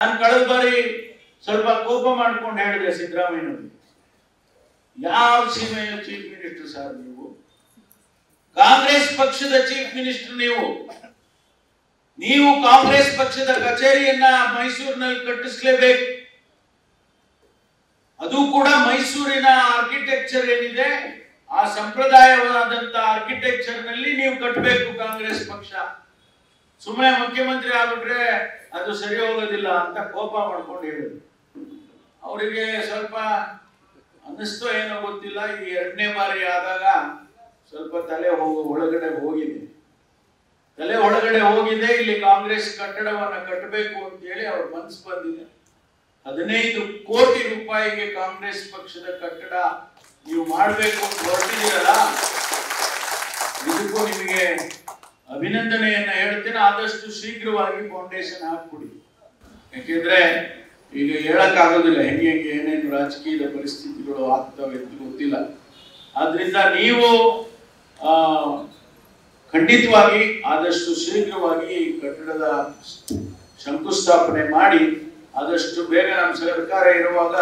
ನಾನು ಕಳೆದ ಬಾರಿ ಸ್ವಲ್ಪ ಕೋಪ ಮಾಡ್ಕೊಂಡು ಹೇಳಿದೆ ಸಿದ್ದರಾಮಯ್ಯನವರು, ಯಾವ ಸೀಮೆಯ ಚೀಫ್ ಮಿನಿಸ್ಟರ್ ಸರ್ ನೀವು? ಕಾಂಗ್ರೆಸ್ ಪಕ್ಷದ ಚೀಫ್ ಮಿನಿಸ್ಟರ್ ನೀವು ಕಾಂಗ್ರೆಸ್ ಪಕ್ಷದ ಕಚೇರಿಯನ್ನ ಮೈಸೂರಿನಲ್ಲಿ ಕಟ್ಟಿಸಲೇಬೇಕು. ಅದು ಕೂಡ ಮೈಸೂರಿನ ಆರ್ಕಿಟೆಕ್ಚರ್ ಏನಿದೆ ಆ ಸಂಪ್ರದಾಯವಾದಂತ ಆರ್ಕಿಟೆಕ್ಚರ್ ನಲ್ಲಿ ನೀವು ಕಟ್ಟಬೇಕು ಕಾಂಗ್ರೆಸ್ ಪಕ್ಷ. ಸುಮ್ಮನೆ ಮುಖ್ಯಮಂತ್ರಿ ಆಗ್ಬಿಟ್ರೆ ಅದು ಸರಿ ಹೋಗೋದಿಲ್ಲ ಅಂತ ಕೋಪ ಮಾಡ್ಕೊಂಡು ಹೇಳಿದ್ರು. ಅವರಿಗೆ ಸ್ವಲ್ಪ ಅನ್ನಿಸ್ತೋ ಏನೋ ಗೊತ್ತಿಲ್ಲ, ಈ ಎರಡನೇ ಬಾರಿ ಆದಾಗ ಸ್ವಲ್ಪ ತಲೆ ಒಳಗಡೆ ಹೋಗಿದೆ. ಇಲ್ಲಿ ಕಾಂಗ್ರೆಸ್ ಕಟ್ಟಡವನ್ನ ಕಟ್ಟಬೇಕು ಅಂತ ಹೇಳಿ ಅವ್ರ ಮನಸ್ಸು ಬಂದಿದೆ. 15 ಕೋಟಿ ರೂಪಾಯಿಗೆ ಕಾಂಗ್ರೆಸ್ ಪಕ್ಷದ ಕಟ್ಟಡ ನೀವು ಮಾಡಬೇಕು ಅಂತ ಹೊರಟಿದ್ದೀರಲ್ಲ, ಇದಕ್ಕೂ ನಿಮಗೆ ಅಭಿನಂದನೆಯನ್ನ ಹೇಳ್ತೇನೆ. ಆದಷ್ಟು ಶೀಘ್ರವಾಗಿ ಫೌಂಡೇಶನ್ ಹಾಕ್ಬಿಡಿ. ಯಾಕೆಂದ್ರೆ ಈಗ ಹೇಳಕ್ಕಾಗೋದಿಲ್ಲ ಹೆಂಗೆ ಏನೇನು ರಾಜಕೀಯದ ಪರಿಸ್ಥಿತಿಗಳು ಆಗ್ತವೆ ಅಂತ ಗೊತ್ತಿಲ್ಲ. ಆದ್ರಿಂದ ನೀವು ಖಂಡಿತವಾಗಿ ಆದಷ್ಟು ಶೀಘ್ರವಾಗಿ ಈ ಕಟ್ಟಡದ ಶಂಕುಸ್ಥಾಪನೆ ಮಾಡಿ ಆದಷ್ಟು ಬೇಗ ನಮ್ಮ ಸರ್ಕಾರ ಇರುವಾಗ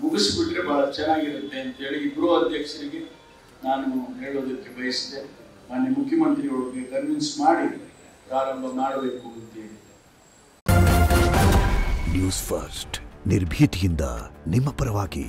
ಮುಗಿಸ್ಬಿಟ್ರೆ ಬಹಳ ಚೆನ್ನಾಗಿರುತ್ತೆ ಅಂತೇಳಿ ಇಬ್ಬರು ಅಧ್ಯಕ್ಷರಿಗೆ ನಾನು ಹೇಳೋದಕ್ಕೆ ಬಯಸಿದೆ. ಮಾನ್ಯ ಮುಖ್ಯಮಂತ್ರಿಗಳಿಗೆ ಕನ್ವಿನ್ಸ್ ಮಾಡಿ ಪ್ರಾರಂಭ ಮಾಡಬೇಕು ಅಂತೇಳಿ. ನ್ಯೂಸ್ ಫಸ್ಟ್ ನಿರ್ಭೀತಿಯಿಂದ ನಿಮ್ಮ ಪರವಾಗಿ.